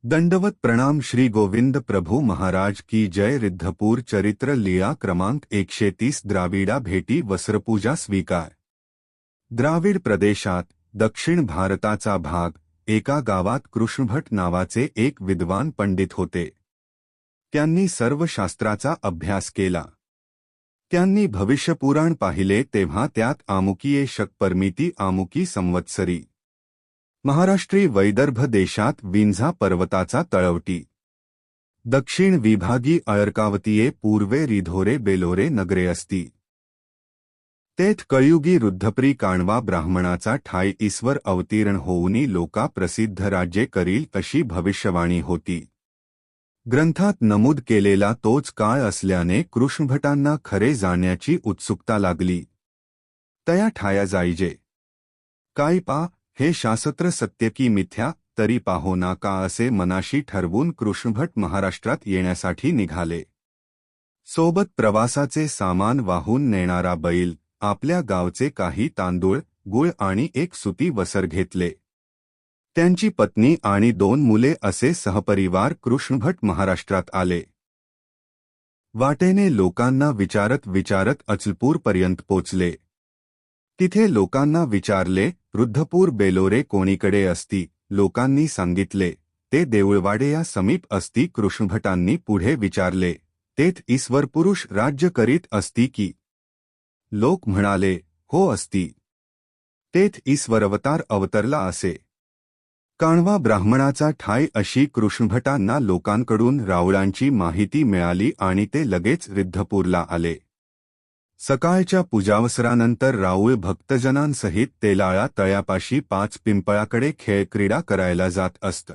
दंडवत प्रणाम श्री गोविंद प्रभु महाराज की जय। रिद्धपूर चरित्र लीळा क्रमांक 130 द्राविडा भेटी वस्त्रपूजा स्वीकार। द्राविड प्रदेशात दक्षिण भारताचा भाग एका गावात कृष्णभट नावाचे एक विद्वान पंडित होते। त्यांनी सर्व शास्त्राचा अभ्यास केला। त्यांनी भविष्यपुराण पाहिले तेव्हा त्यात आमुकीये शकपर्मिती आमुकी संवत्सरी महाराष्ट्री वैदर्भ देशात विंझा पर्वताचा तळवटी दक्षिण विभागी अळर्कावतीये पूर्वे रिधोरे बेलोरे नगरे असती। तेथ कळयुगी रुद्धप्री काणवा ब्राह्मणाचा ठाई ईश्वर अवतीर्ण होऊनी लोका प्रसिद्ध राज्ये करील अशी भविष्यवाणी होती। ग्रंथात नमूद केलेला तोच काळ असल्याने कृष्णभटांना खरे जाण्याची उत्सुकता लागली। तया ठाया जाईजे काय पा हे शास्त्र सत्य की मिथ्या तरी पाहो ना का असे मनाशी ठरवून कृष्णभट महाराष्ट्रात येण्यासाठी निघाले। सोबत प्रवासाचे सामान वाहून नेणारा बैल, आपल्या गावचे काही तांदूळ गुळ आणि एक सुती वसर घेतले। त्यांची पत्नी आणि 2 मुले असे सहपरिवार कृष्णभट महाराष्ट्रात आले। वाटेने लोकांना विचारत अचलपूरपर्यंत पोचले। तिथे लोकांना विचारले, रुद्धपूर बेलोरे कोणीकडे असती? लोकांनी सांगितले, ते देऊळवाडे या समीप असती। कृष्णभटांनी पुढे विचारले, तेथ ईश्वरपुरुष राज्य करीत असती की? लोक म्हणाले, हो असती। तेथ ईश्वरवतार अवतरला असे। काणवा ब्राह्मणाचा ठाई अशी कृष्णभटांना लोकांकडून रावळांची माहिती मिळाली आणि ते लगेच रिद्धपूरला आले। सकाळच्या पूजावसरानंतर राऊळ भक्तजनांसहित तेलाळा तळ्यापाशी 5 पिंपळाकडे खेळक्रीडा करायला जात असत।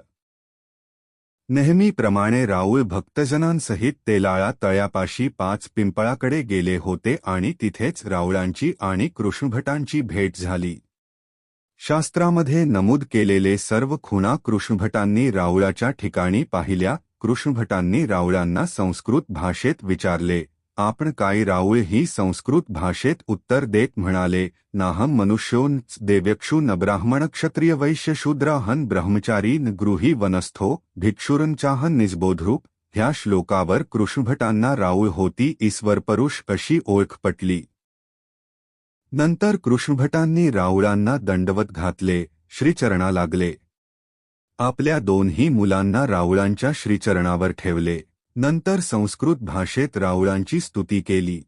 नेहमीप्रमाणे राऊळ भक्तजनांसहित तेलाळा तळ्यापाशी 5 पिंपळाकडे गेले होते आणि तिथेच राऊळांची आणि कृष्णभटांची भेट झाली। शास्त्रामध्ये नमूद केलेले सर्व खुणा कृष्णभटांनी राऊळाच्या ठिकाणी पाहिल्या। कृष्णभटांनी राऊळांना संस्कृत भाषेत विचारले, आपण काय? राऊळ ही संस्कृत भाषेत उत्तर देत म्हणाले, नाहम मनुष्योन देव्यक्षु न ब्राह्मण क्षत्रिय वैश्य शूद्राहन ब्रह्मचारी न गृही वनस्थो भिक्षुरंचाहन निजबोधरूप। ह्या श्लोकावर कृष्णभटांना राऊळ होती ईश्वरपुरुष अशी ओळख पटली। नंतर कृष्णभटांनी राऊळांना दंडवत घातले, श्रीचरणा लागले। आपल्या 2ही मुलांना राऊळांच्या श्रीचरणावर ठेवले। नंतर संस्कृत भाषेत राऊळांची स्तुती केली।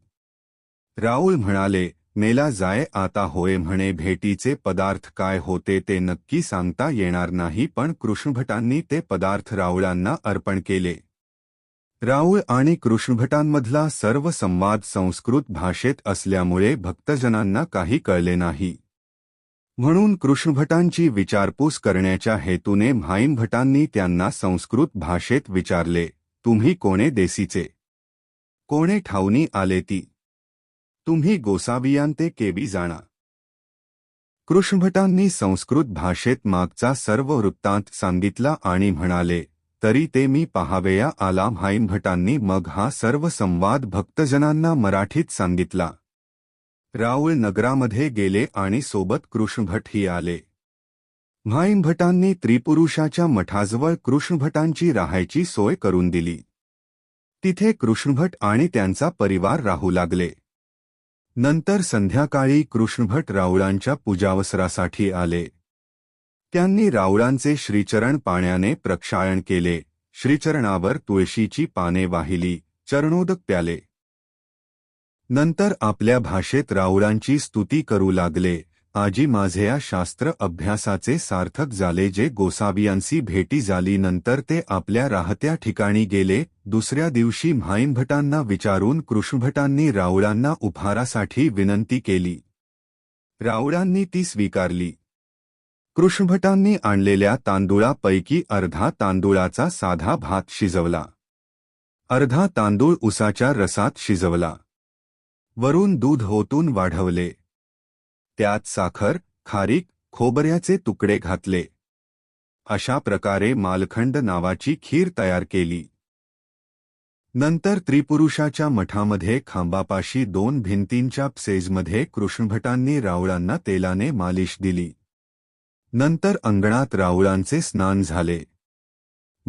राऊळ म्हणाले, मेला जाय आता होय म्हणे। भेटीचे पदार्थ काय होते ते नक्की सांगता येणार नाही, पण कृष्णभटांनी ते पदार्थ राऊळांना अर्पण केले। राऊळ आणि कृष्णभटांमधला सर्व संवाद संस्कृत भाषेत असल्यामुळे भक्तजनांना काही कळले नाही। म्हणून कृष्णभटांची विचारपूस करण्याच्या हेतूने म्हाईंभटांनी त्यांना संस्कृत भाषेत विचारले, तुम्ही कोणे देसीचे? कोणे ठाऊनी आले ती? तुम्ही गोसावियांते केवी जाणा? कृष्णभटांनी संस्कृत भाषेत मागचा सर्व वृत्तांत सांगितला आणि म्हणाले, तरी ते मी पाहावेया आला। म्हाईंभटांनी मग हा सर्व संवाद भक्तजनांना मराठीत सांगितला। राऊळ नगरामध्ये गेले आणि सोबत कृष्णभटही आले। म्हाईंभटांनी त्रिपुरुषाच्या मठाजवळ कृष्णभटांची राहायची सोय करून दिली। तिथे कृष्णभट आणि त्यांचा परिवार राहू लागले। नंतर संध्याकाळी कृष्णभट राऊळांच्या पूजावसरासाठी आले। त्यांनी राऊळांचे श्रीचरण पाण्याने प्रक्षाळन केले। श्रीचरणावर तुळशीची पाने वाहिली, चरणोदक प्याले। नंतर आपल्या भाषेत राऊळांची स्तुती करू लागले, आजी माझे या शास्त्र अभ्यासाचे सार्थक झाले जे गोसावियांशी भेटी झाली। नंतर ते आपल्या राहत्या ठिकाणी गेले। दुसऱ्या दिवशी म्हाईंभटांना विचारून कृष्णभटांनी राऊळांना उपहारासाठी विनंती केली। राऊळांनी ती स्वीकारली। कृष्णभटांनी आणलेल्या तांदूळापैकी अर्धा तांदूळाचा साधा भात शिजवला, अर्धा तांदूळ उसाच्या रसात शिजवला, वरून दूध ओतून वाढवले, त्यात साखर, खारीक, खोबऱ्याचे तुकडे घातले। अशा प्रकारे मालखंड नावाची खीर तयार केली। नंतर त्रिपुरुषाच्या मठामध्ये खांबापाशी 2 भिंतींच्या प्सेजमध्ये कृष्णभटांनी राऊळांना तेलाने मालिश दिली। नंतर अंगणात राऊळांचे स्नान झाले।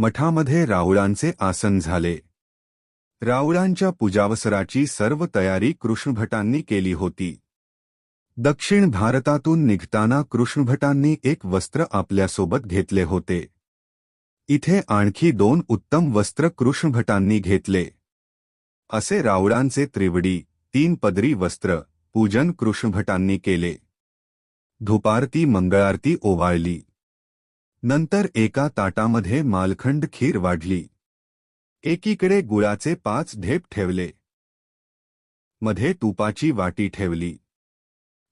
मठामध्ये राऊळांचे आसन झाले. राऊळांच्या पूजावसराची सर्व तयारी कृष्णभटांनी केली होती. दक्षिण भारतातून निघताना कृष्णभटांनी एक वस्त्र आपल्यासोबत घेतले होते. इथे आणखी 2 उत्तम वस्त्र कृष्णभटांनी घेतले. असे राऊळांचे त्रिवडी 3 पदरी वस्त्र पूजन कृष्णभटांनी केले. धूपारती मंगळारती ओवाळली. नंतर एका ताटामध्ये मालखंड खीर वाढली. एकीकडे गुळाचे 5 ढेप ठेवले. मध्ये तुपाची वाटी ठेवली.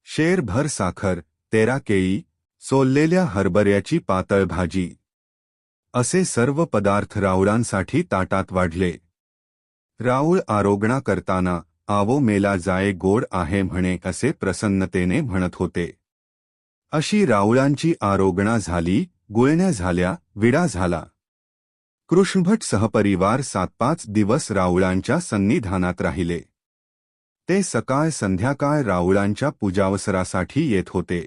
शेरभर साखर, 13 केळी, सोललेल्या हरभऱ्याची पातळ भाजी असे सर्व पदार्थ राऊळांसाठी ताटात वाढले. राऊळ आरोगणा करताना आवो मेला जाये गोड आहे म्हणे असे प्रसन्नतेने म्हणत होते. अशी राऊळांची आरोगणा झाली. गुळण्या झाल्या. विडा झाला. कृष्णभट सहपरिवार 7-5 दिवस राऊळांच्या सन्निधानात राहिले. ते सकाळ संध्याकाळ राऊळांच्या पूजावसरासाठी येत होते.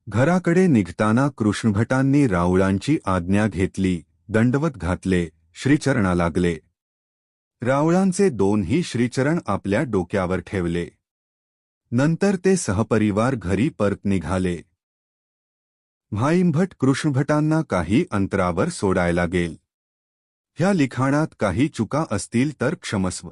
घराकडे निघताना कृष्णभटांनी राऊळांची आज्ञा घेतली. दंडवत घातले. श्रीचरणा लागले. राऊळांचे 2ही श्रीचरण आपल्या डोक्यावर ठेवले. नंतर ते सहपरिवार घरी परत निघाले. भाईंभट कृष्णभटांना काही अंतरावर सोडायला गेल. ह्या लिखाणात काही चुका असतील तर क्षमस्व.